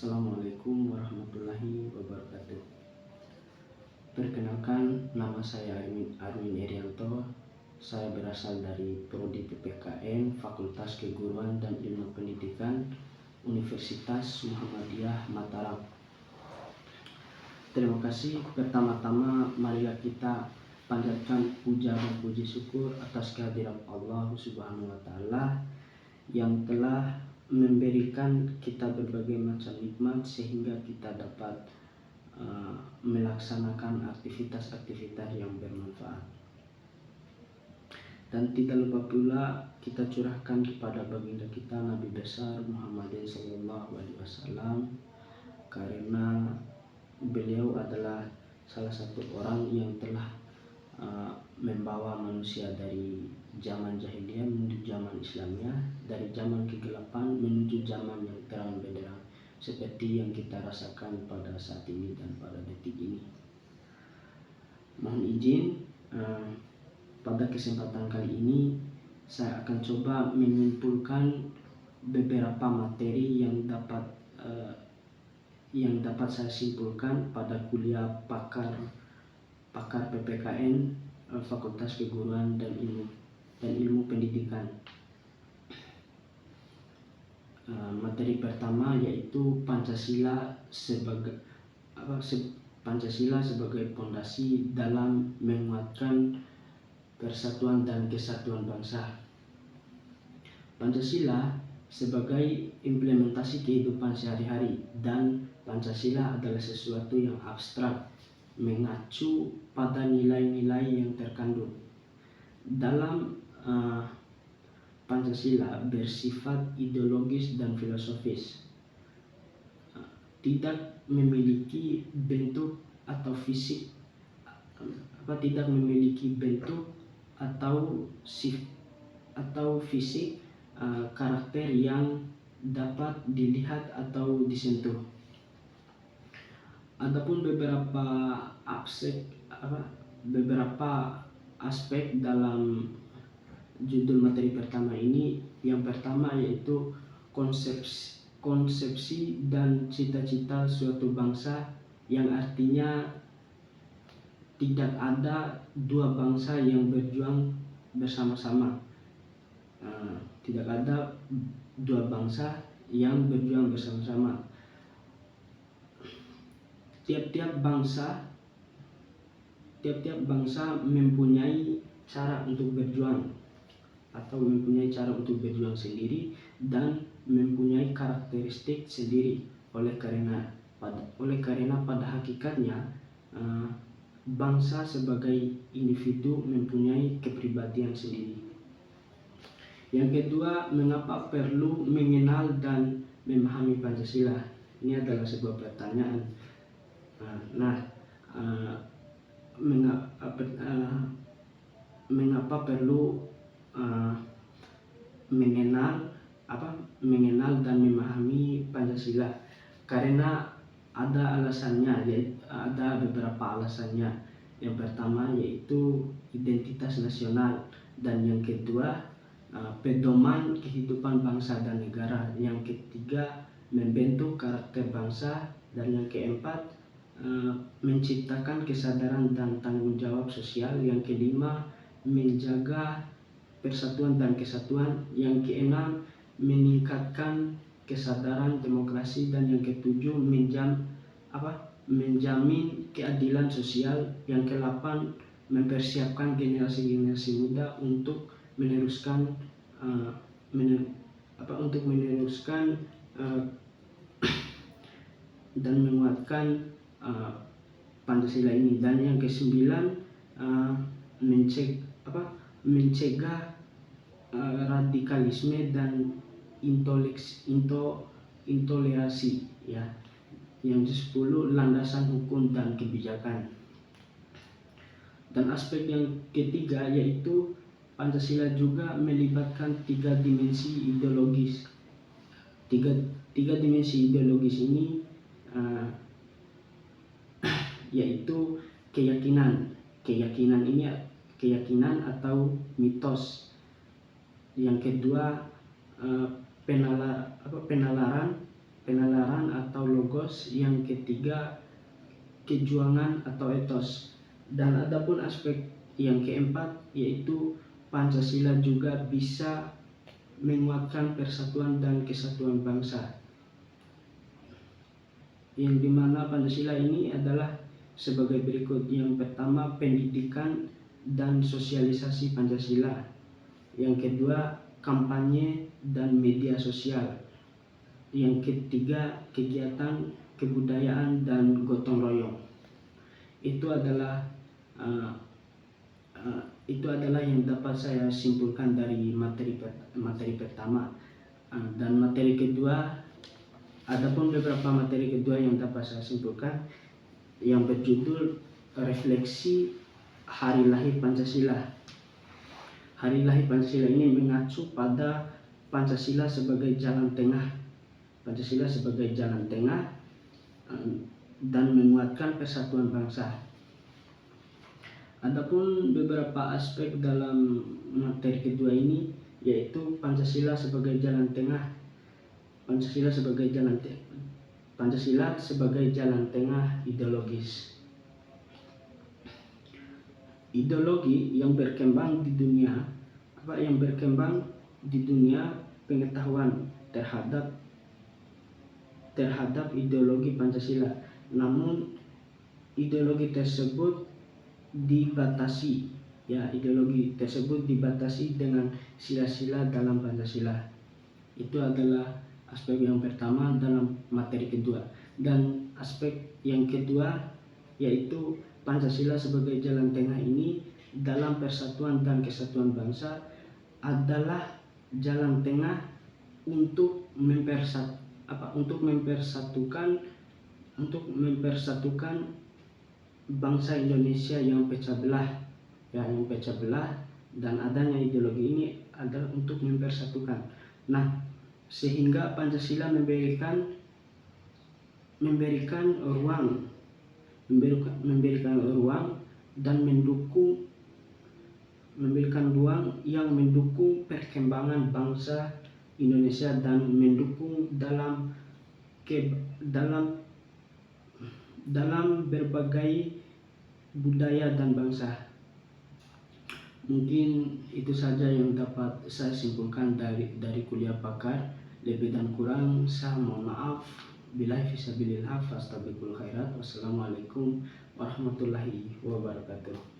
Assalamualaikum warahmatullahi wabarakatuh. Perkenalkan, nama saya Arwin Erianto. Saya berasal dari Prodi PPKN Fakultas Keguruan dan Ilmu Pendidikan Universitas Muhammadiyah Mataram. Terima kasih. Pertama-tama marilah kita panjatkan puja dan puji syukur atas kehadiran Allah Subhanahu wa taala yang telah memberikan kita berbagai macam nikmat sehingga kita dapat melaksanakan aktivitas-aktivitas yang bermanfaat. Dan tidak lupa pula kita curahkan kepada baginda kita Nabi besar Muhammad sallallahu alaihi wasallam, karena beliau adalah salah satu orang yang telah membawa manusia dari zaman jahiliyah menuju zaman Islamnya, dari zaman kegelapan menuju zaman yang terang benderang seperti yang kita rasakan pada saat ini dan pada detik ini. Mohon izin, pada kesempatan kali ini saya akan coba menyimpulkan beberapa materi yang dapat saya simpulkan pada kuliah pakar PPKN Fakultas Keguruan dan Ilmu Pendidikan. Materi pertama yaitu Pancasila sebagai pondasi dalam menguatkan persatuan dan kesatuan bangsa. Pancasila sebagai implementasi kehidupan sehari-hari, dan Pancasila adalah sesuatu yang abstrak, mengacu pada nilai-nilai yang terkandung dalam Pancasila bersifat ideologis dan filosofis, tidak memiliki bentuk atau fisik, fisik karakter yang dapat dilihat atau disentuh. Adapun beberapa aspek dalam judul materi pertama ini. Yang pertama yaitu konsepsi dan cita-cita suatu bangsa, yang artinya tidak ada dua bangsa yang berjuang bersama-sama. Tidak ada dua bangsa yang berjuang bersama-sama. Tiap-tiap bangsa mempunyai cara untuk berjuang atau mempunyai cara untuk berjuang sendiri dan mempunyai karakteristik sendiri. Oleh karena pada hakikatnya bangsa sebagai individu mempunyai kepribadian sendiri. Yang kedua, mengapa perlu mengenal dan memahami Pancasila? Ini adalah sebuah pertanyaan. Mengapa perlu mengenal dan memahami Pancasila? Karena ada alasannya, ada beberapa alasannya. Yang pertama yaitu identitas nasional, dan yang kedua pedoman kehidupan bangsa dan negara. Yang ketiga, membentuk karakter bangsa, dan yang keempat, menciptakan kesadaran dan tanggung jawab sosial. Yang kelima, menjaga persatuan dan kesatuan. Yang keenam, meningkatkan kesadaran demokrasi, dan yang ketujuh, menjamin keadilan sosial. Yang kedelapan, mempersiapkan generasi muda untuk meneruskan dan menguatkan Pancasila ini. Dan yang kesembilan, mencegah radikalisme dan intoleransi. Yang ke-10, landasan hukum dan kebijakan. Dan aspek yang ketiga yaitu Pancasila juga melibatkan tiga dimensi ideologis. Tiga dimensi ideologis ini yaitu keyakinan atau mitos. Yang kedua, penalaran, penalaran atau logos, yang ketiga kejuangan atau etos, dan adapun aspek yang keempat yaitu Pancasila juga bisa menguatkan persatuan dan kesatuan bangsa, yang dimana Pancasila ini adalah sebagai berikut. Yang pertama, pendidikan dan sosialisasi Pancasila. Yang kedua, kampanye dan media sosial. Yang ketiga, kegiatan kebudayaan dan gotong royong. Itu adalah yang dapat saya simpulkan dari materi pertama. Dan materi kedua, adapun beberapa materi kedua yang dapat saya simpulkan yang berjudul refleksi Hari Lahir Pancasila. Hari Lahir Pancasila ini mengacu pada Pancasila sebagai jalan tengah. Pancasila sebagai jalan tengah dan menguatkan persatuan bangsa. Adapun beberapa aspek dalam materi kedua ini yaitu Pancasila sebagai jalan tengah. Pancasila sebagai jalan tengah ideologis. Ideologi yang berkembang di dunia pengetahuan terhadap ideologi Pancasila. Namun ideologi tersebut dibatasi dengan sila-sila dalam Pancasila. Itu adalah aspek yang pertama dalam materi kedua. Dan aspek yang kedua yaitu Pancasila sebagai jalan tengah ini dalam persatuan dan kesatuan bangsa adalah jalan tengah untuk mempersatukan bangsa Indonesia yang pecah belah, dan adanya ideologi ini adalah untuk mempersatukan. Nah, sehingga Pancasila memberikan ruang dan memberikan ruang yang mendukung perkembangan bangsa Indonesia dan mendukung dalam berbagai budaya dan bangsa. Mungkin itu saja yang dapat saya simpulkan dari kuliah pakar. Lebih dan kurang saya mohon maaf. Billahi fisabilillah, fastabiqul khairat. Wassalamualaikum warahmatullahi wabarakatuh.